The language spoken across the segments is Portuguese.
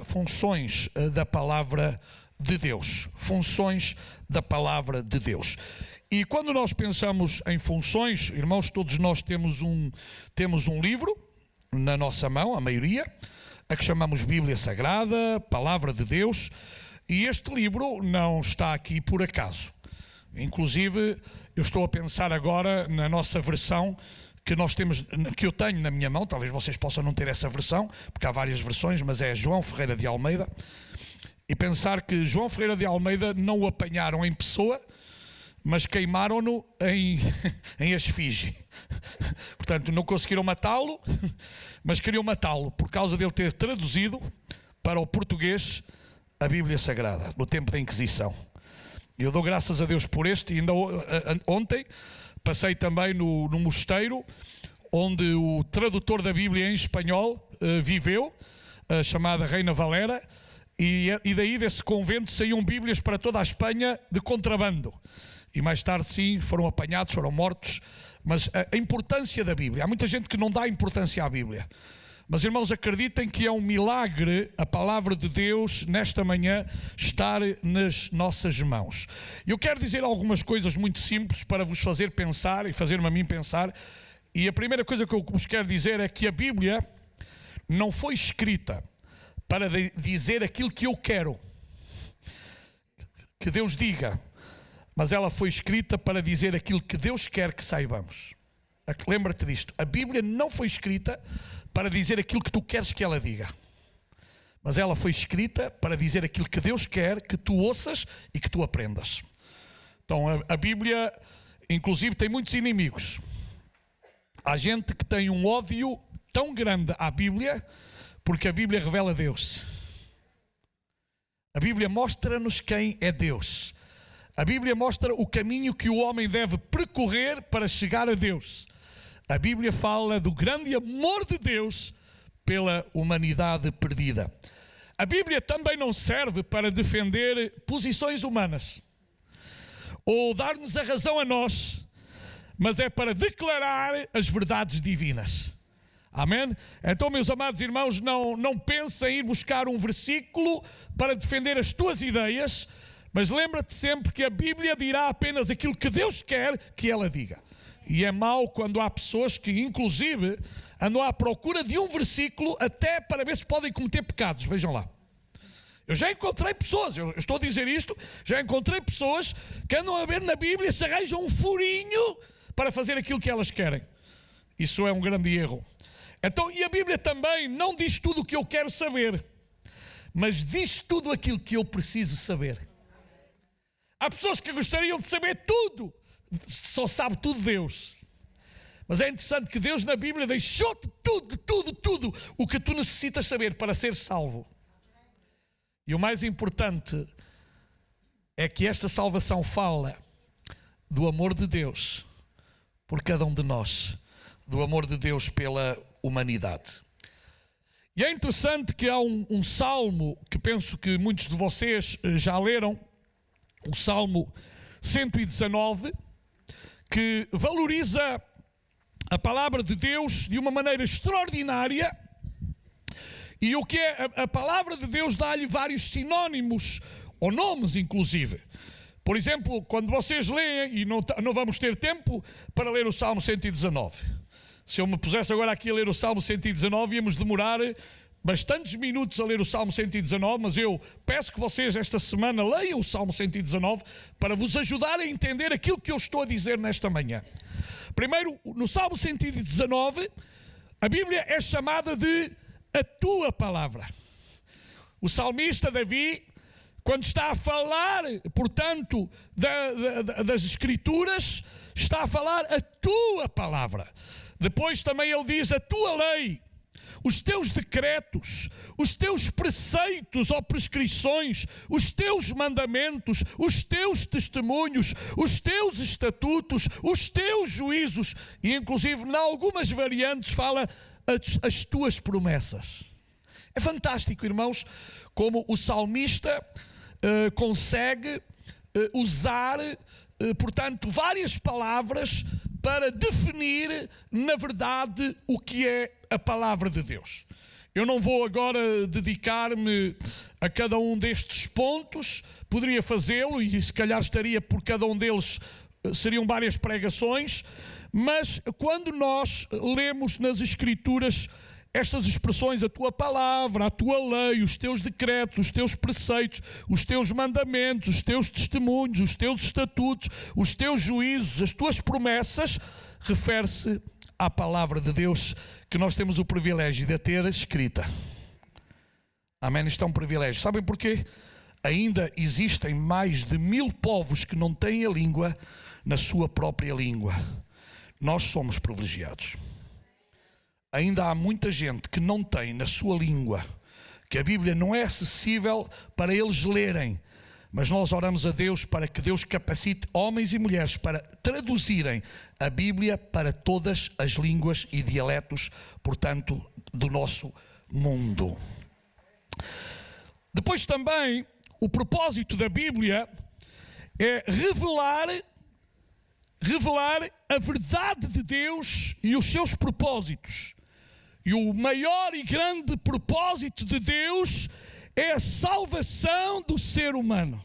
funções da palavra de Deus. Funções da palavra de Deus. E quando nós pensamos em funções, irmãos, todos nós temos um livro na nossa mão, a maioria, a que chamamos Bíblia Sagrada, Palavra de Deus, e este livro não está aqui por acaso. Inclusive, eu estou a pensar agora na nossa versão que nós temos, que eu tenho na minha mão, talvez vocês possam não ter essa versão, porque há várias versões, mas é João Ferreira de Almeida, e pensar que João Ferreira de Almeida não o apanharam em pessoa, mas queimaram-no em esfinge. Portanto, não conseguiram matá-lo, mas queriam matá-lo por causa dele ter traduzido para o português a Bíblia Sagrada, no tempo da Inquisição. Eu dou graças a Deus por este, e ainda ontem passei também no mosteiro, onde o tradutor da Bíblia em espanhol viveu, a chamada Reina Valera, e daí desse convento saíam Bíblias para toda a Espanha de contrabando. E mais tarde, sim, foram apanhados, foram mortos. Mas a importância da Bíblia, há muita gente que não dá importância à Bíblia. Mas, irmãos, acreditem que é um milagre a palavra de Deus, nesta manhã, estar nas nossas mãos. Eu quero dizer algumas coisas muito simples para vos fazer pensar e fazer-me a mim pensar. E a primeira coisa que eu vos quero dizer é que a Bíblia não foi escrita para dizer aquilo que eu quero que Deus diga, mas ela foi escrita para dizer aquilo que Deus quer que saibamos. Lembra-te disto, a Bíblia não foi escrita para dizer aquilo que tu queres que ela diga, mas ela foi escrita para dizer aquilo que Deus quer que tu ouças e que tu aprendas. Então a Bíblia, inclusive, tem muitos inimigos. Há gente que tem um ódio tão grande à Bíblia, porque a Bíblia revela Deus. A Bíblia mostra-nos quem é Deus. A Bíblia mostra o caminho que o homem deve percorrer para chegar a Deus. A Bíblia fala do grande amor de Deus pela humanidade perdida. A Bíblia também não serve para defender posições humanas ou dar-nos a razão a nós, mas é para declarar as verdades divinas. Amém? Então, meus amados irmãos, não pensem em ir buscar um versículo para defender as tuas ideias, mas lembra-te sempre que a Bíblia dirá apenas aquilo que Deus quer que ela diga. E é mau quando há pessoas que, inclusive, andam à procura de um versículo até para ver se podem cometer pecados. Vejam lá. Eu já encontrei pessoas, eu estou a dizer isto, já encontrei pessoas que andam a ver na Bíblia se arranjam um furinho para fazer aquilo que elas querem. Isso é um grande erro. Então, e a Bíblia também não diz tudo o que eu quero saber, mas diz tudo aquilo que eu preciso saber. Há pessoas que gostariam de saber tudo, só sabe tudo Deus. Mas é interessante que Deus na Bíblia deixou-te tudo o que tu necessitas saber para ser salvo. E o mais importante é que esta salvação fala do amor de Deus por cada um de nós, do amor de Deus pela humanidade. E é interessante que há um salmo que penso que muitos de vocês já leram, o Salmo 119, que valoriza a palavra de Deus de uma maneira extraordinária. E o que é a palavra de Deus dá-lhe vários sinónimos, ou nomes inclusive. Por exemplo, quando vocês leem, e não vamos ter tempo para ler o Salmo 119. Se eu me pusesse agora aqui a ler o Salmo 119, íamos demorar bastantes minutos a ler o Salmo 119, mas eu peço que vocês esta semana leiam o Salmo 119 para vos ajudar a entender aquilo que eu estou a dizer nesta manhã. Primeiro, no Salmo 119, a Bíblia é chamada de a tua palavra. O salmista Davi, quando está a falar, portanto, das Escrituras, está a falar a tua palavra. Depois também ele diz a tua lei, os teus decretos, os teus preceitos ou prescrições, os teus mandamentos, os teus testemunhos, os teus estatutos, os teus juízos, e inclusive em algumas variantes fala as tuas promessas. É fantástico, irmãos, como o salmista consegue usar, portanto, várias palavras para definir, na verdade, o que é a palavra de Deus. Eu não vou agora dedicar-me a cada um destes pontos, poderia fazê-lo e se calhar estaria por cada um deles, seriam várias pregações, mas quando nós lemos nas Escrituras estas expressões, a tua palavra, a tua lei, os teus decretos, os teus preceitos, os teus mandamentos, os teus testemunhos, os teus estatutos, os teus juízos, as tuas promessas, refere-se à palavra de Deus que nós temos o privilégio de a ter escrita. Amém? Isto é um privilégio. Sabem porquê? Ainda existem mais de 1000 povos que não têm a língua na sua própria língua. Nós somos privilegiados. Ainda há muita gente que não tem na sua língua, que a Bíblia não é acessível para eles lerem, mas nós oramos a Deus para que Deus capacite homens e mulheres para traduzirem a Bíblia para todas as línguas e dialetos, portanto, do nosso mundo. Depois também, o propósito da Bíblia é revelar a verdade de Deus e os seus propósitos. E o maior e grande propósito de Deus é a salvação do ser humano.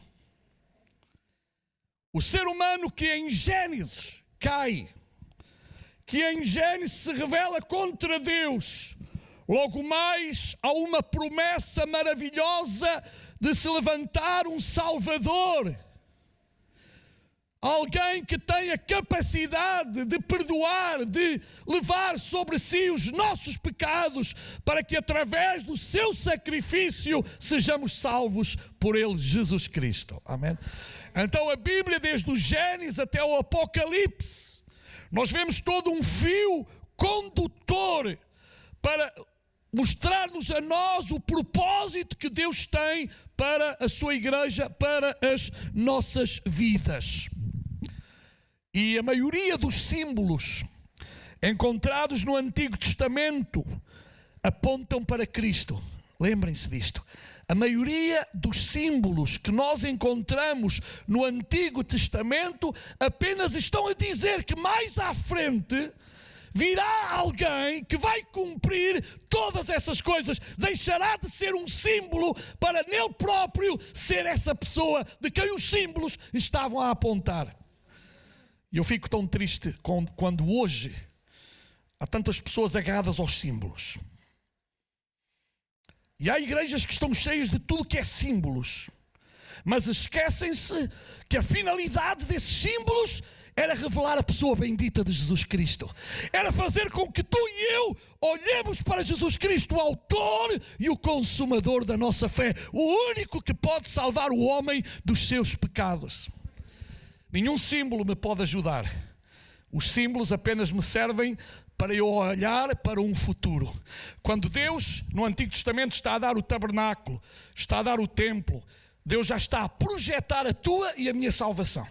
O ser humano que em Gênesis cai, que em Gênesis se rebela contra Deus. Logo mais há uma promessa maravilhosa de se levantar um Salvador. Alguém que tem a capacidade de perdoar, de levar sobre si os nossos pecados, para que através do seu sacrifício sejamos salvos por ele, Jesus Cristo. Amém? Então a Bíblia, desde o Gênesis até o Apocalipse, nós vemos todo um fio condutor para mostrar-nos a nós o propósito que Deus tem para a sua igreja, para as nossas vidas. E a maioria dos símbolos encontrados no Antigo Testamento apontam para Cristo. Lembrem-se disto. A maioria dos símbolos que nós encontramos no Antigo Testamento apenas estão a dizer que mais à frente virá alguém que vai cumprir todas essas coisas. Deixará de ser um símbolo para nele próprio ser essa pessoa de quem os símbolos estavam a apontar. E eu fico tão triste quando hoje há tantas pessoas agarradas aos símbolos. E há igrejas que estão cheias de tudo que é símbolos, mas esquecem-se que a finalidade desses símbolos era revelar a pessoa bendita de Jesus Cristo. Era fazer com que tu e eu olhemos para Jesus Cristo, o autor e o consumador da nossa fé, o único que pode salvar o homem dos seus pecados. Nenhum símbolo me pode ajudar. Os símbolos apenas me servem para eu olhar para um futuro. Quando Deus, no Antigo Testamento, está a dar o tabernáculo, está a dar o templo, Deus já está a projetar a tua e a minha salvação.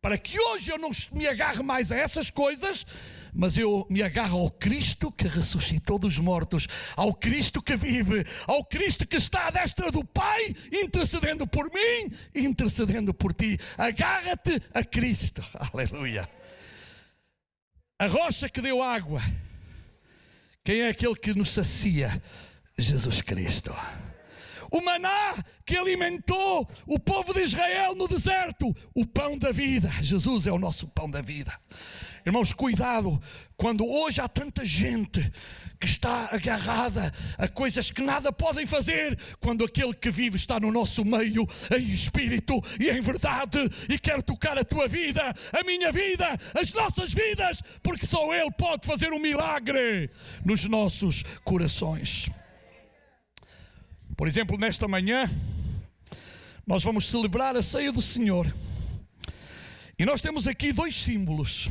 Para que hoje eu não me agarre mais a essas coisas, mas eu me agarro ao Cristo que ressuscitou dos mortos, ao Cristo que vive, ao Cristo que está à destra do Pai, intercedendo por mim e intercedendo por ti. Agarra-te a Cristo. Aleluia. A rocha que deu água. Quem é aquele que nos sacia? Jesus Cristo. O maná que alimentou o povo de Israel no deserto, o pão da vida. Jesus é o nosso pão da vida. Irmãos, cuidado, quando hoje há tanta gente que está agarrada a coisas que nada podem fazer, quando aquele que vive está no nosso meio, em espírito e em verdade, e quer tocar a tua vida, a minha vida, as nossas vidas, porque só Ele pode fazer um milagre nos nossos corações. Por exemplo, nesta manhã, nós vamos celebrar a ceia do Senhor. E nós temos aqui 2 símbolos.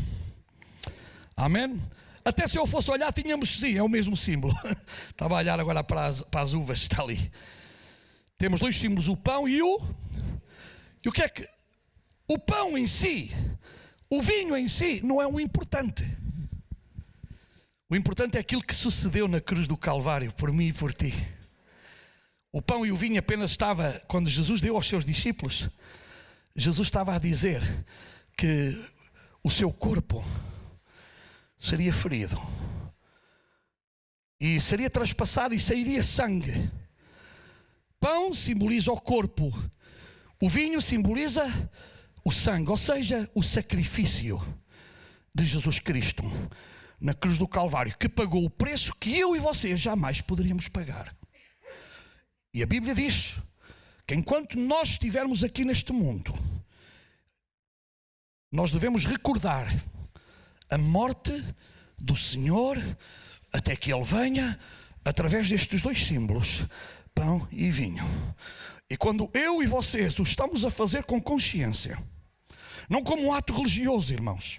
Amém? Até se eu fosse olhar, tínhamos, sim, é o mesmo símbolo. Estava a olhar agora para as uvas, está ali. Temos 2 símbolos, o pão e o que é que... O pão em si, o vinho em si, não é o importante. O importante é aquilo que sucedeu na cruz do Calvário, por mim e por ti. O pão e o vinho apenas estava, quando Jesus deu aos seus discípulos, Jesus estava a dizer que o seu corpo seria ferido e seria traspassado e sairia sangue. Pão simboliza o corpo, o vinho simboliza o sangue, ou seja, o sacrifício de Jesus Cristo na cruz do Calvário, que pagou o preço que eu e você jamais poderíamos pagar. E a Bíblia diz que enquanto nós estivermos aqui neste mundo, nós devemos recordar a morte do Senhor até que Ele venha, através destes dois símbolos, pão e vinho. E quando eu e vocês o estamos a fazer com consciência, não como um ato religioso, irmãos,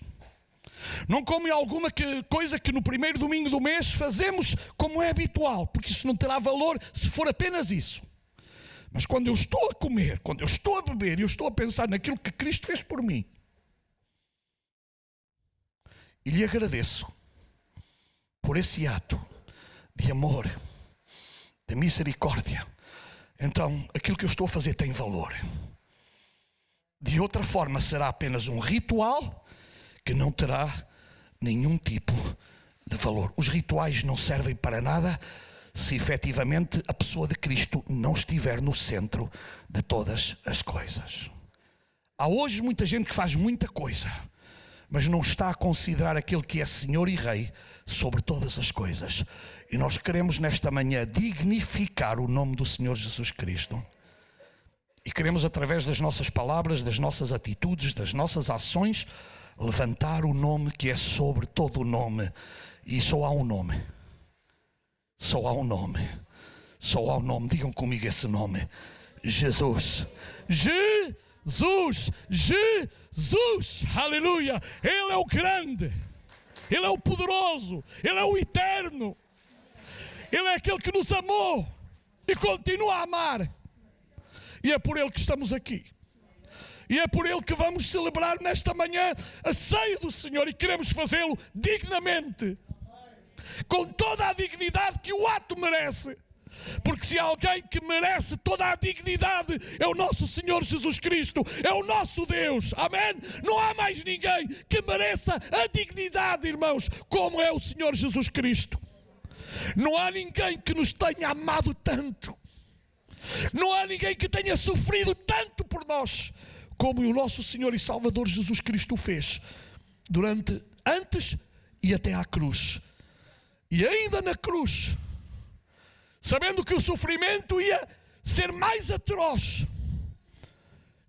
não como alguma coisa que no primeiro domingo do mês fazemos como é habitual, porque isso não terá valor se for apenas isso. Mas quando eu estou a comer, quando eu estou a beber e eu estou a pensar naquilo que Cristo fez por mim, e lhe agradeço por esse ato de amor, de misericórdia, então aquilo que eu estou a fazer tem valor. De outra forma será apenas um ritual que não terá nenhum tipo de valor. Os rituais não servem para nada se efetivamente a pessoa de Cristo não estiver no centro de todas as coisas. Há hoje muita gente que faz muita coisa, mas não está a considerar aquele que é Senhor e Rei sobre todas as coisas. E nós queremos nesta manhã dignificar o nome do Senhor Jesus Cristo. E queremos, através das nossas palavras, das nossas atitudes, das nossas ações, levantar o nome que é sobre todo o nome. E só há um nome. Só há um nome. Só há um nome. Digam comigo esse nome. Jesus. Jesus. Jesus. Aleluia. Ele é o grande. Ele é o poderoso. Ele é o eterno. Ele é aquele que nos amou e continua a amar. E é por Ele que estamos aqui. E é por Ele que vamos celebrar nesta manhã a ceia do Senhor. E queremos fazê-lo dignamente. Com toda a dignidade que o ato merece. Porque se há alguém que merece toda a dignidade, é o nosso Senhor Jesus Cristo. É o nosso Deus. Amém? Não há mais ninguém que mereça a dignidade, irmãos, como é o Senhor Jesus Cristo. Não há ninguém que nos tenha amado tanto. Não há ninguém que tenha sofrido tanto por nós como o nosso Senhor e Salvador Jesus Cristo fez antes e até à cruz. E ainda na cruz, sabendo que o sofrimento ia ser mais atroz,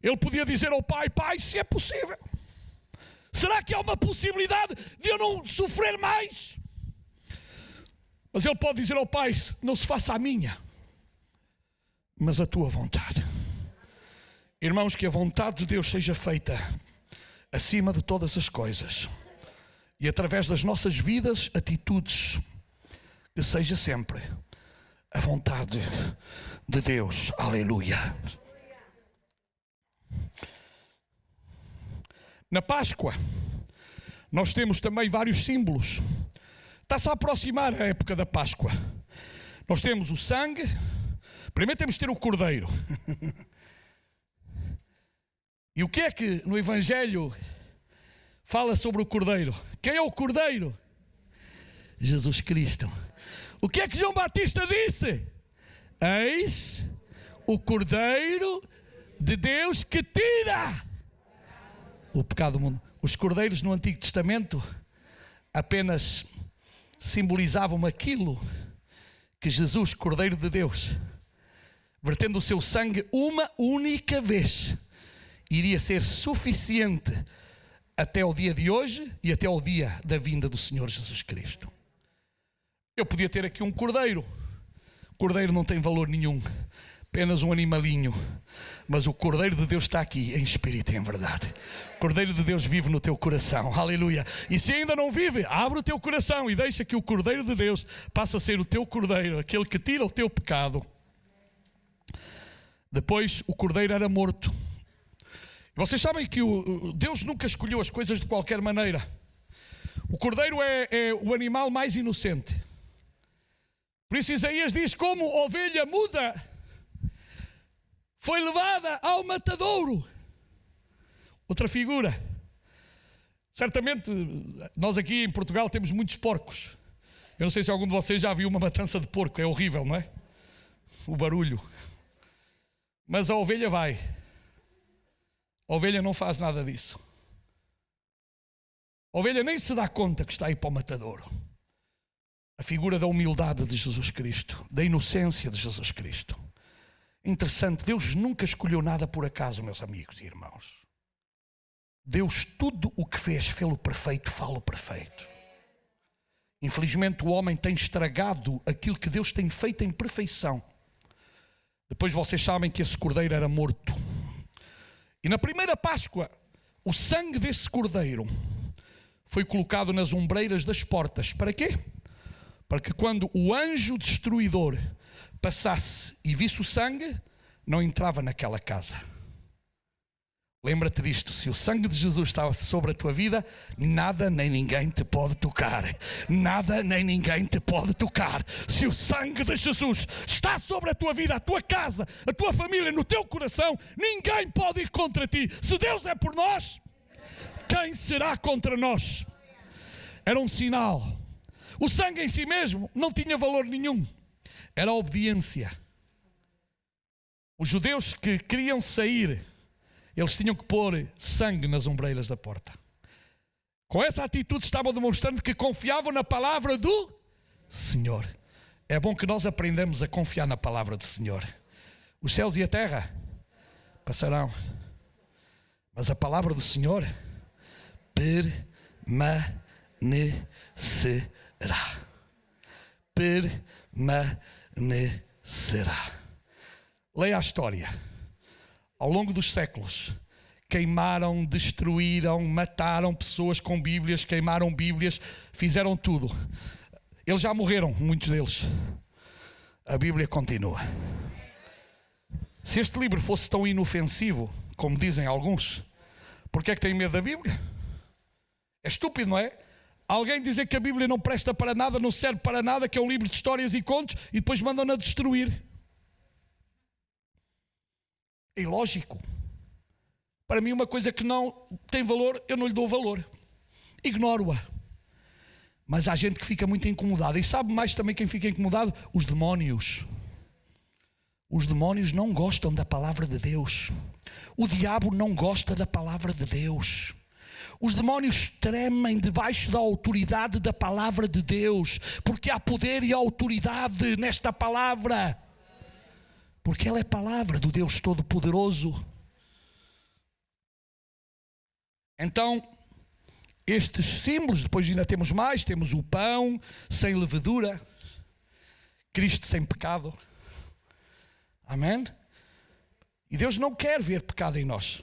Ele podia dizer ao Pai: Pai, se é possível, será que há uma possibilidade de eu não sofrer mais? Mas Ele pode dizer ao Pai: não se faça a minha, mas a tua vontade. Irmãos, que a vontade de Deus seja feita acima de todas as coisas. E através das nossas vidas, atitudes, que seja sempre a vontade de Deus. Aleluia. Na Páscoa, nós temos também vários símbolos. Está-se a aproximar a época da Páscoa. Nós temos o sangue. Primeiro temos de ter o cordeiro. E o que é que no Evangelho fala sobre o cordeiro? Quem é o cordeiro? Jesus Cristo. O que é que João Batista disse? Eis o cordeiro de Deus que tira o pecado do mundo. Os cordeiros no Antigo Testamento apenas simbolizavam aquilo que Jesus, Cordeiro de Deus, vertendo o seu sangue uma única vez, iria ser suficiente até o dia de hoje e até o dia da vinda do Senhor Jesus Cristo. Eu podia ter aqui um cordeiro. O cordeiro não tem valor nenhum, apenas um animalinho. Mas o Cordeiro de Deus está aqui em espírito e em verdade. O Cordeiro de Deus vive no teu coração. Aleluia. E se ainda não vive, abre o teu coração e deixa que o Cordeiro de Deus passe a ser o teu cordeiro, aquele que tira o teu pecado. Depois o cordeiro era morto. E vocês sabem que Deus nunca escolheu as coisas de qualquer maneira. O cordeiro é o animal mais inocente. Por isso Isaías diz: como ovelha muda foi levada ao matadouro. Outra figura. Certamente nós aqui em Portugal temos muitos porcos. Eu não sei se algum de vocês já viu uma matança de porco, é horrível, não é? O barulho. Mas a ovelha vai. A ovelha não faz nada disso. A ovelha nem se dá conta que está aí para o matadouro. A figura da humildade de Jesus Cristo, da inocência de Jesus Cristo. Interessante, Deus nunca escolheu nada por acaso, meus amigos e irmãos. Deus tudo o que fez-o perfeito, fala-o perfeito. Infelizmente o homem tem estragado aquilo que Deus tem feito em perfeição. Depois vocês sabem que esse cordeiro era morto. E na primeira Páscoa, o sangue desse cordeiro foi colocado nas ombreiras das portas. Para quê? Para que quando o anjo destruidor passasse e visse o sangue, não entrava naquela casa. Lembra-te disto, se o sangue de Jesus está sobre a tua vida, nada nem ninguém te pode tocar. Nada nem ninguém te pode tocar. Se o sangue de Jesus está sobre a tua vida, a tua casa, a tua família, no teu coração, ninguém pode ir contra ti. Se Deus é por nós, quem será contra nós? Era um sinal. O sangue em si mesmo não tinha valor nenhum. Era a obediência. Os judeus que queriam sair, eles tinham que pôr sangue nas ombreiras da porta. Com essa atitude estavam demonstrando que confiavam na palavra do Senhor. É bom que nós aprendamos a confiar na palavra do Senhor. Os céus e a terra passarão, mas a palavra do Senhor permanecerá. Permanecerá. Leia a história. Ao longo dos séculos, queimaram, destruíram, mataram pessoas com Bíblias, queimaram Bíblias, fizeram tudo. Eles já morreram, muitos deles. A Bíblia continua. Se este livro fosse tão inofensivo, como dizem alguns, por que é que têm medo da Bíblia? É estúpido, não é? Alguém dizer que a Bíblia não presta para nada, não serve para nada, que é um livro de histórias e contos, e depois mandam-na destruir. É ilógico. Para mim, uma coisa que não tem valor, eu não lhe dou valor. Ignoro-a. Mas há gente que fica muito incomodada. E sabe mais também quem fica incomodado? Os demónios. Os demónios não gostam da palavra de Deus. O diabo não gosta da palavra de Deus. Os demónios tremem debaixo da autoridade da palavra de Deus. Porque há poder e autoridade nesta palavra. Porque ela é palavra do Deus Todo-Poderoso. Então, estes símbolos, depois ainda temos mais, temos o pão sem levedura, Cristo sem pecado. Amém? E Deus não quer ver pecado em nós.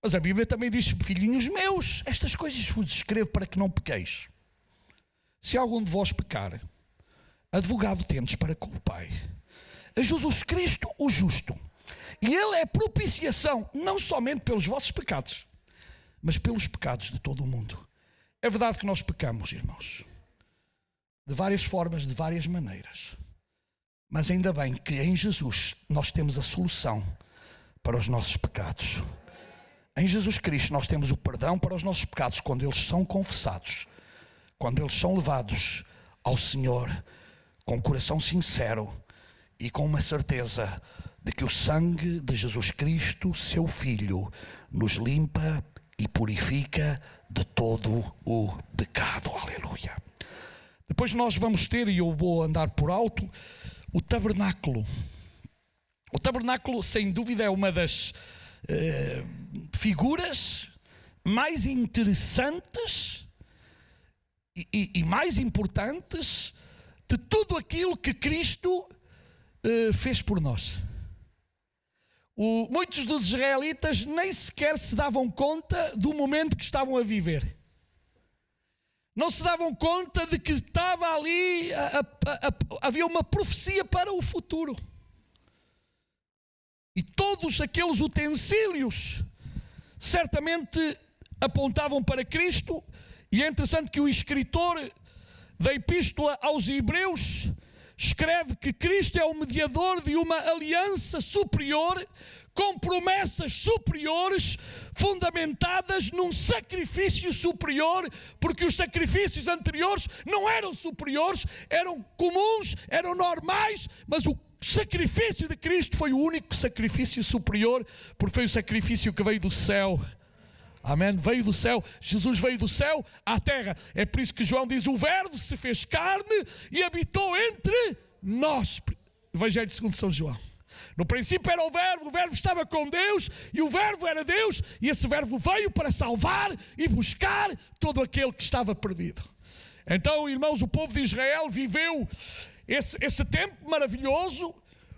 Mas a Bíblia também diz, filhinhos meus, estas coisas vos escrevo para que não pequeis. Se algum de vós pecar, advogado tendes para com o Pai, a Jesus Cristo o justo. E Ele é propiciação, não somente pelos vossos pecados, mas pelos pecados de todo o mundo. É verdade que nós pecamos, irmãos, de várias formas, de várias maneiras. Mas ainda bem que em Jesus nós temos a solução para os nossos pecados. Em Jesus Cristo nós temos o perdão para os nossos pecados quando eles são confessados, quando eles são levados ao Senhor com o coração sincero e com uma certeza de que o sangue de Jesus Cristo, seu Filho, nos limpa e purifica de todo o pecado. Aleluia. Depois nós vamos ter, e eu vou andar por alto, o tabernáculo. O tabernáculo, sem dúvida, é uma das figuras mais interessantes e mais importantes de tudo aquilo que Cristo fez por nós. Muitos dos israelitas nem sequer se davam conta do momento que estavam a viver. Não se davam conta de que estava ali, havia uma profecia para o futuro. E todos aqueles utensílios certamente apontavam para Cristo. E é interessante que o escritor da Epístola aos Hebreus escreve que Cristo é o mediador de uma aliança superior, com promessas superiores, fundamentadas num sacrifício superior, porque os sacrifícios anteriores não eram superiores, eram comuns, eram normais, mas o sacrifício de Cristo foi o único sacrifício superior, porque foi o sacrifício que veio do céu. Amém? Veio do céu. Jesus veio do céu à terra. É por isso que João diz: o Verbo se fez carne e habitou entre nós. Evangelho segundo São João. No princípio era o Verbo estava com Deus e o Verbo era Deus, e esse Verbo veio para salvar e buscar todo aquele que estava perdido. Então, irmãos, o povo de Israel viveu esse tempo maravilhoso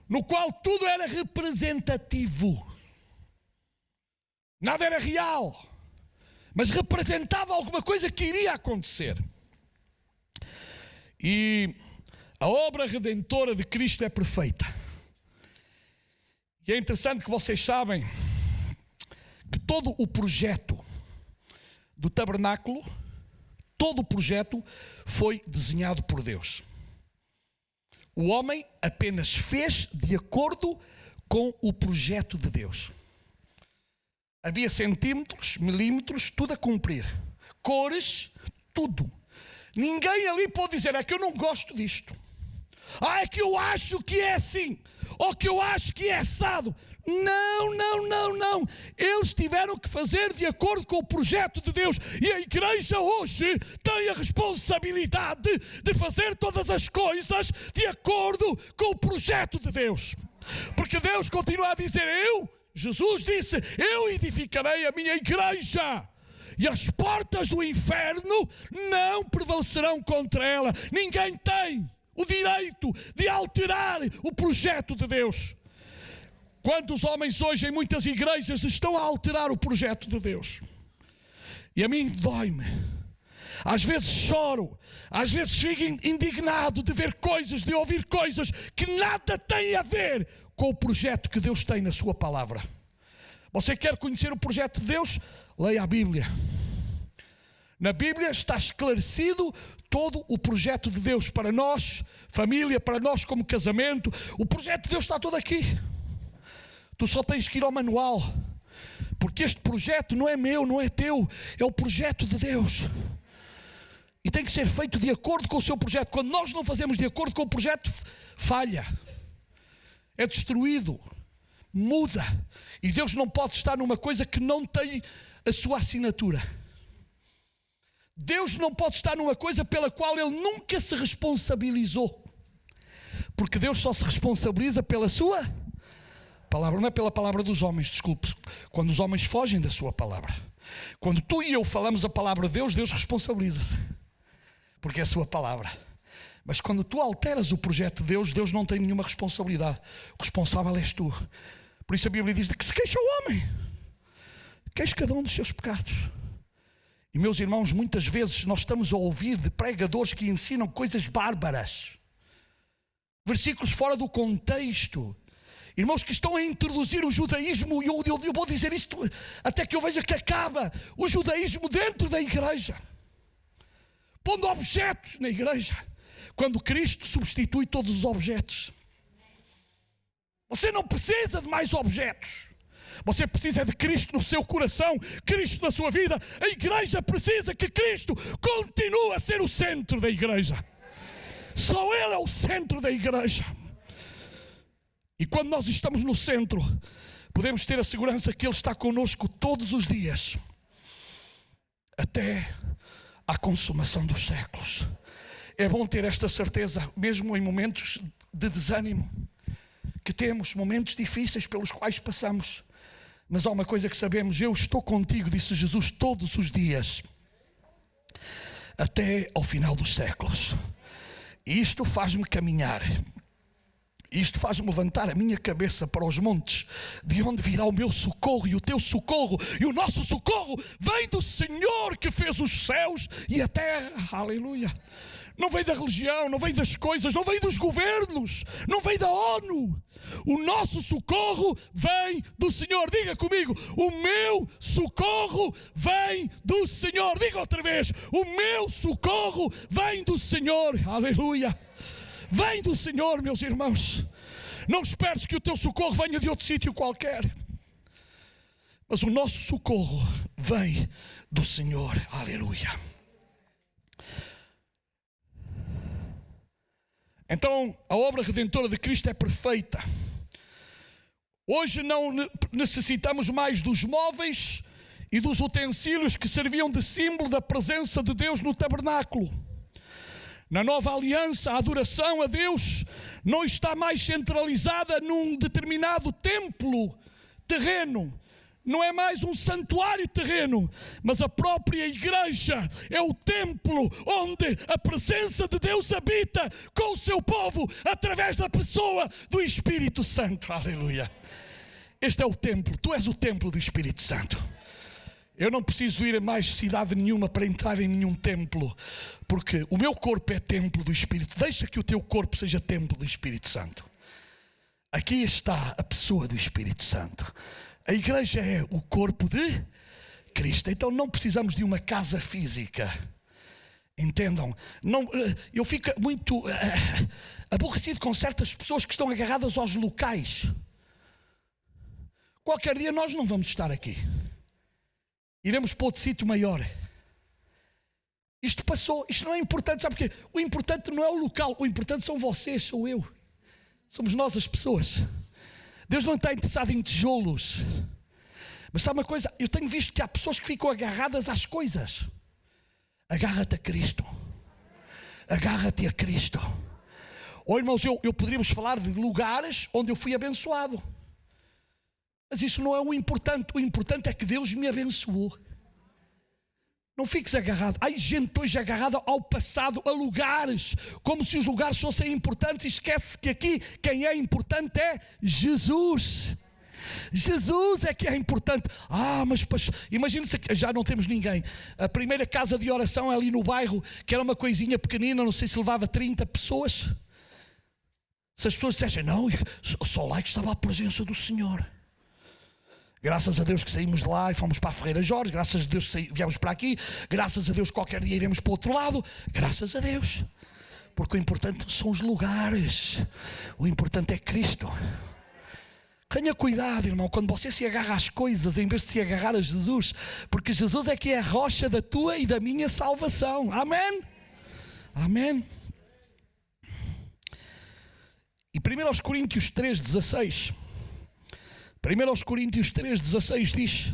no qual tudo era representativo. Nada era real, mas representava alguma coisa que iria acontecer. E a obra redentora de Cristo é perfeita. E é interessante que vocês sabem que todo o projeto do tabernáculo, todo o projeto foi desenhado por Deus. O homem apenas fez de acordo com o projeto de Deus. Havia centímetros, milímetros, tudo a cumprir. Cores, tudo. Ninguém ali pode dizer: é que eu não gosto disto. É que eu acho que é assim. Ou que eu acho que é assado. Não. Eles tiveram que fazer de acordo com o projeto de Deus. E a igreja hoje tem a responsabilidade de fazer todas as coisas de acordo com o projeto de Deus. Porque Deus continua a dizer: Jesus disse: eu edificarei a minha igreja, e as portas do inferno não prevalecerão contra ela. Ninguém tem o direito de alterar o projeto de Deus. Quantos homens hoje em muitas igrejas estão a alterar o projeto de Deus? E a mim dói-me. Às vezes choro, às vezes fico indignado de ver coisas, de ouvir coisas que nada têm a ver com o projeto que Deus tem na sua palavra. Você quer conhecer o projeto de Deus? Leia a Bíblia. Na Bíblia está esclarecido todo o projeto de Deus para nós, família, para nós como casamento. O projeto de Deus está todo aqui. Tu só tens que ir ao manual, porque este projeto não é meu, não é teu, é o projeto de Deus. E tem que ser feito de acordo com o seu projeto. Quando nós não fazemos de acordo com o projeto, falha, é destruído, muda. E Deus não pode estar numa coisa que não tem a sua assinatura. Deus não pode estar numa coisa pela qual Ele nunca se responsabilizou. Porque Deus só se responsabiliza pela sua palavra, não é pela palavra dos homens, desculpe. Quando os homens fogem da sua palavra. Quando tu e eu falamos a palavra de Deus, Deus responsabiliza-se. Porque é a sua palavra. Mas quando tu alteras o projeto de Deus, Deus não tem nenhuma responsabilidade. O responsável és tu. Por isso a Bíblia diz que se queixa o homem. Queixa cada um dos seus pecados. E meus irmãos, muitas vezes nós estamos a ouvir de pregadores que ensinam coisas bárbaras. Versículos fora do contexto. Irmãos que estão a introduzir o judaísmo, e eu vou dizer isto até que eu veja que acaba o judaísmo dentro da igreja. Pondo objetos na igreja, quando Cristo substitui todos os objetos. Você não precisa de mais objetos. Você precisa de Cristo no seu coração, Cristo na sua vida. A igreja precisa que Cristo continue a ser o centro da igreja. Só Ele é o centro da igreja. E quando nós estamos no centro, podemos ter a segurança que Ele está conosco todos os dias, até à consumação dos séculos. É bom ter esta certeza, mesmo em momentos de desânimo, que temos momentos difíceis pelos quais passamos. Mas há uma coisa que sabemos: eu estou contigo, disse Jesus, todos os dias, até ao final dos séculos. E isto faz-me caminhar. Isto faz-me levantar a minha cabeça para os montes, de onde virá o meu socorro e o teu socorro. E o nosso socorro vem do Senhor que fez os céus e a terra. Aleluia. Não vem da religião, não vem das coisas, não vem dos governos, não vem da ONU. O nosso socorro vem do Senhor. Diga comigo: o meu socorro vem do Senhor. Diga outra vez: o meu socorro vem do Senhor. Aleluia. Vem do Senhor, meus irmãos. Não esperes que o teu socorro venha de outro sítio qualquer. Mas o nosso socorro vem do Senhor. Aleluia. Então, a obra redentora de Cristo é perfeita. Hoje não necessitamos mais dos móveis e dos utensílios que serviam de símbolo da presença de Deus no tabernáculo. Na nova aliança, a adoração a Deus não está mais centralizada num determinado templo terreno. Não é mais um santuário terreno, mas a própria igreja é o templo onde a presença de Deus habita com o seu povo através da pessoa do Espírito Santo. Aleluia. Este é o templo, tu és o templo do Espírito Santo. Eu não preciso ir a mais cidade nenhuma para entrar em nenhum templo, porque o meu corpo é templo do Espírito. Deixa que o teu corpo seja templo do Espírito Santo. Aqui está a pessoa do Espírito Santo. A igreja é o corpo de Cristo. Então não precisamos de uma casa física. Entendam? Não, eu fico muito aborrecido com certas pessoas que estão agarradas aos locais. Qualquer dia nós não vamos estar aqui. Iremos para outro sítio maior. Isto passou, isto não é importante, sabe porquê? O importante não é o local, o importante são vocês, sou eu. Somos nós as pessoas. Deus não está interessado em tijolos. Mas sabe uma coisa? Eu tenho visto que há pessoas que ficam agarradas às coisas. Agarra-te a Cristo. Agarra-te a Cristo. Ou irmãos, eu poderíamos falar de lugares onde eu fui abençoado. Mas isso não é o importante. O importante é que Deus me abençoou. Não fiques agarrado. Há gente hoje agarrada ao passado, a lugares, como se os lugares fossem importantes, e esquece que aqui quem é importante é Jesus. Jesus é que é importante. Mas imagina-se que já não temos ninguém. A primeira casa de oração ali no bairro, que era uma coisinha pequenina, não sei se levava 30 pessoas. Se as pessoas dissessem, não, só lá que estava a presença do Senhor. Graças a Deus que saímos de lá e fomos para a Ferreira Jorge. Graças a Deus que viemos para aqui. Graças a Deus qualquer dia iremos para o outro lado. Graças a Deus. Porque o importante são os lugares. O importante é Cristo. Tenha cuidado, irmão, quando você se agarra às coisas em vez de se agarrar a Jesus. Porque Jesus é que é a rocha da tua e da minha salvação. Amém? Amém. E 1 Coríntios 3,16... 1 Coríntios 3,16 diz: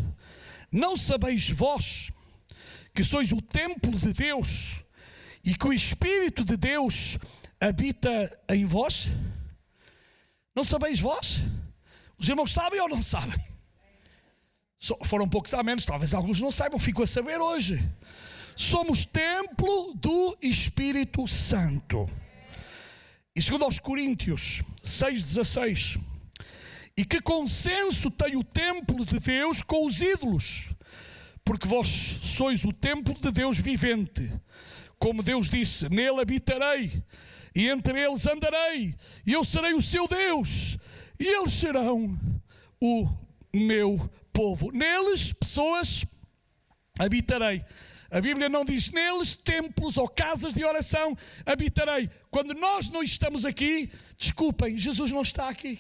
não sabeis vós que sois o templo de Deus e que o Espírito de Deus habita em vós? Não sabeis vós? Os irmãos sabem ou não sabem? Foram poucos a menos, talvez alguns não saibam, fico a saber hoje. Somos templo do Espírito Santo. E segundo aos Coríntios 6,16: e que consenso tem o templo de Deus com os ídolos? Porque vós sois o templo de Deus vivente. Como Deus disse, nele habitarei, e entre eles andarei, e eu serei o seu Deus, e eles serão o meu povo. Neles, pessoas, habitarei. A Bíblia não diz neles, templos ou casas de oração, habitarei. Quando nós não estamos aqui, desculpem, Jesus não está aqui.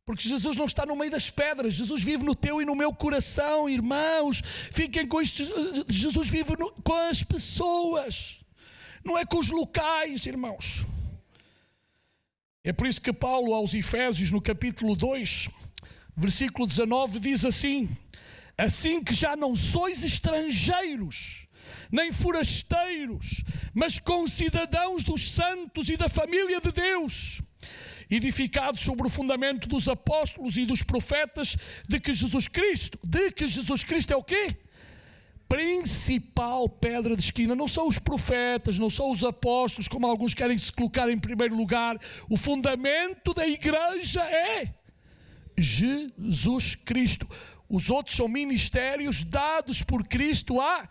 Porque Jesus não está no meio das pedras. Jesus vive no teu e no meu coração, irmãos. Fiquem com isto. Jesus vive com as pessoas. Não é com os locais, irmãos. É por isso que Paulo aos Efésios, no capítulo 2, versículo 19, diz assim: assim que já não sois estrangeiros, nem forasteiros, mas concidadãos dos santos e da família de Deus, edificados sobre o fundamento dos apóstolos e dos profetas, de que Jesus Cristo é o quê? Principal pedra de esquina. Não são os profetas, não são os apóstolos, como alguns querem se colocar em primeiro lugar. O fundamento da igreja é Jesus Cristo. Os outros são ministérios dados por Cristo à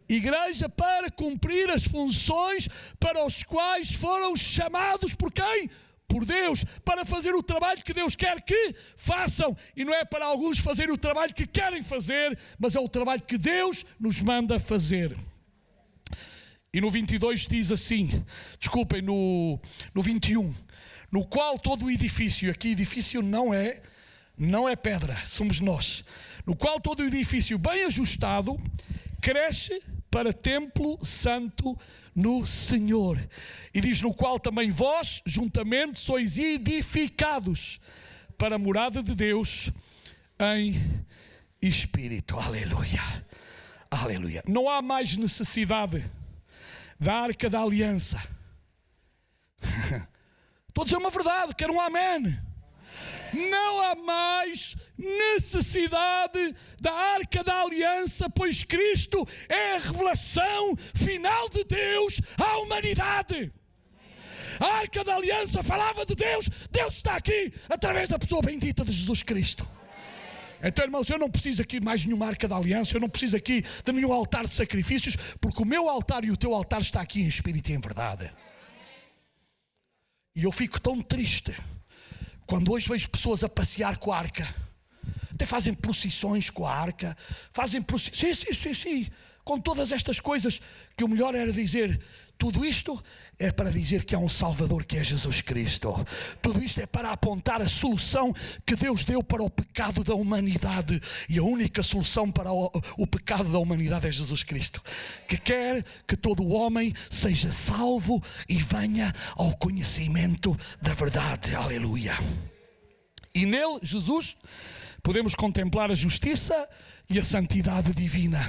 igreja para cumprir as funções para os quais foram chamados por quem? Por Deus, para fazer o trabalho que Deus quer que façam. E não é para alguns fazer o trabalho que querem fazer, mas é o trabalho que Deus nos manda fazer. E no 22 diz assim, desculpem, no 21, no qual todo o edifício, aqui edifício não é pedra, somos nós, no qual todo o edifício bem ajustado cresce para templo santo no Senhor. E diz, no qual também vós juntamente sois edificados para a morada de Deus em Espírito. Aleluia, aleluia. Não há mais necessidade da Arca da Aliança. Estou a dizer uma verdade, quero um amém. Não há mais necessidade da Arca da Aliança, pois Cristo é a revelação final de Deus à humanidade. A Arca da Aliança falava de Deus, Deus está aqui através da pessoa bendita de Jesus Cristo. Então, irmãos, eu não preciso aqui mais nenhuma Arca da Aliança, eu não preciso aqui de nenhum altar de sacrifícios, porque o meu altar e o teu altar está aqui em espírito e em verdade. E eu fico tão triste quando hoje vejo pessoas a passear com a arca, até fazem procissões com a arca, fazem procissões, sim, com todas estas coisas, que o melhor era dizer, tudo isto é para dizer que há um Salvador que é Jesus Cristo. Tudo isto é para apontar a solução que Deus deu para o pecado da humanidade. E a única solução para o pecado da humanidade é Jesus Cristo, que quer que todo o homem seja salvo e venha ao conhecimento da verdade. Aleluia. E nele, Jesus, podemos contemplar a justiça e a santidade divina.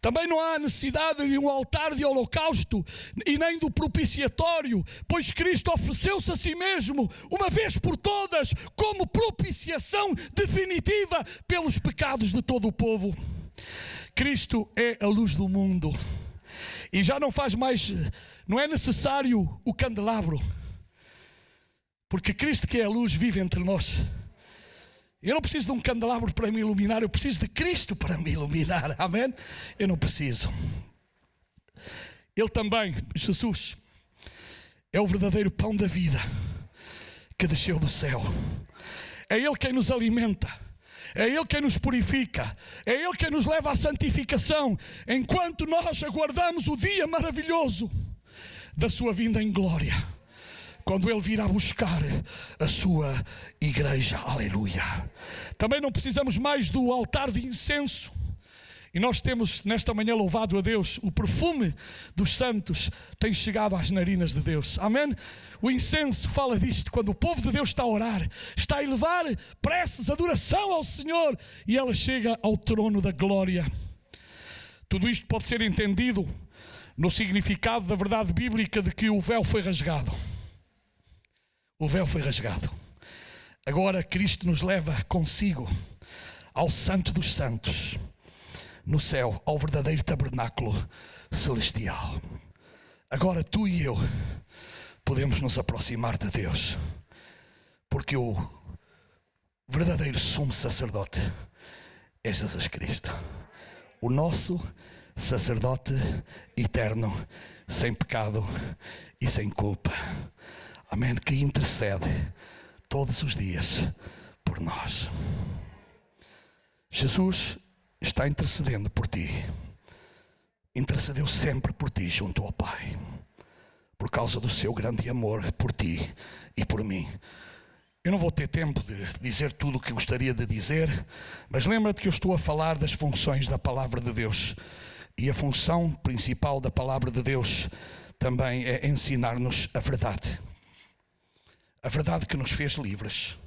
Também não há necessidade de um altar de holocausto e nem do propiciatório, pois Cristo ofereceu-se a si mesmo, uma vez por todas, como propiciação definitiva pelos pecados de todo o povo. Cristo é a luz do mundo e já não é necessário o candelabro, porque Cristo, que é a luz, vive entre nós. Eu não preciso de um candelabro para me iluminar, eu preciso de Cristo para me iluminar, amém? Eu não preciso. Ele também, Jesus, é o verdadeiro pão da vida que desceu do céu. É Ele quem nos alimenta, é Ele quem nos purifica, é Ele quem nos leva à santificação, enquanto nós aguardamos o dia maravilhoso da sua vinda em glória, quando Ele virá buscar a sua igreja. Aleluia. Também não precisamos mais do altar de incenso. E nós temos nesta manhã louvado a Deus. O perfume dos santos tem chegado às narinas de Deus. Amém? O incenso fala disto. Quando o povo de Deus está a orar, está a elevar preces, adoração ao Senhor, e ela chega ao trono da glória. Tudo isto pode ser entendido no significado da verdade bíblica de que o véu foi rasgado. O véu foi rasgado. Agora Cristo nos leva consigo ao Santo dos Santos, no céu, ao verdadeiro tabernáculo celestial. Agora tu e eu podemos nos aproximar de Deus, porque o verdadeiro sumo sacerdote é Jesus Cristo, o nosso sacerdote eterno, sem pecado e sem culpa. Amém, que intercede todos os dias por nós. Jesus está intercedendo por ti. Intercedeu sempre por ti junto ao Pai, por causa do seu grande amor por ti e por mim. Eu não vou ter tempo de dizer tudo o que gostaria de dizer, mas lembra-te que eu estou a falar das funções da palavra de Deus. E a função principal da palavra de Deus também é ensinar-nos a verdade. A verdade que nos fez livres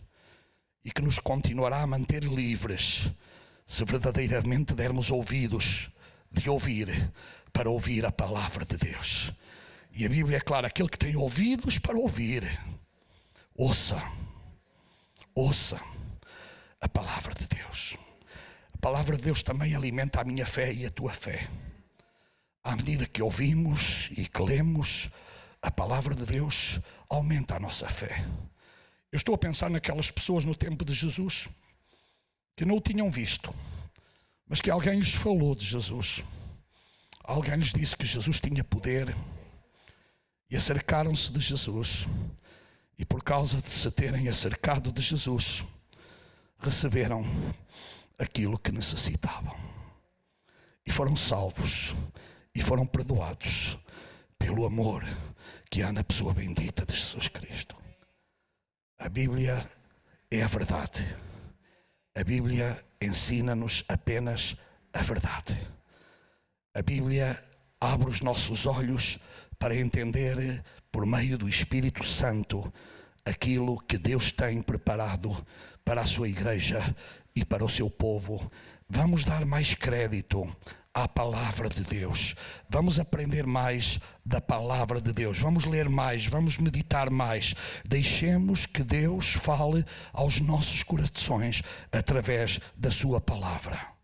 e que nos continuará a manter livres se verdadeiramente dermos ouvidos de ouvir para ouvir a palavra de Deus. E a Bíblia é clara, aquele que tem ouvidos para ouvir, ouça a palavra de Deus. A palavra de Deus também alimenta a minha fé e a tua fé. À medida que ouvimos e que lemos a palavra de Deus, aumenta a nossa fé. Eu estou a pensar naquelas pessoas no tempo de Jesus que não o tinham visto, mas que alguém lhes falou de Jesus. Alguém lhes disse que Jesus tinha poder e acercaram-se de Jesus. E por causa de se terem acercado de Jesus, receberam aquilo que necessitavam. E foram salvos e foram perdoados pelo amor que há na pessoa bendita de Jesus Cristo. A Bíblia é a verdade. A Bíblia ensina-nos apenas a verdade. A Bíblia abre os nossos olhos para entender, por meio do Espírito Santo, aquilo que Deus tem preparado para a sua igreja e para o seu povo. Vamos dar mais crédito à palavra de Deus. Vamos aprender mais da palavra de Deus. Vamos ler mais, vamos meditar mais. Deixemos que Deus fale aos nossos corações através da sua palavra.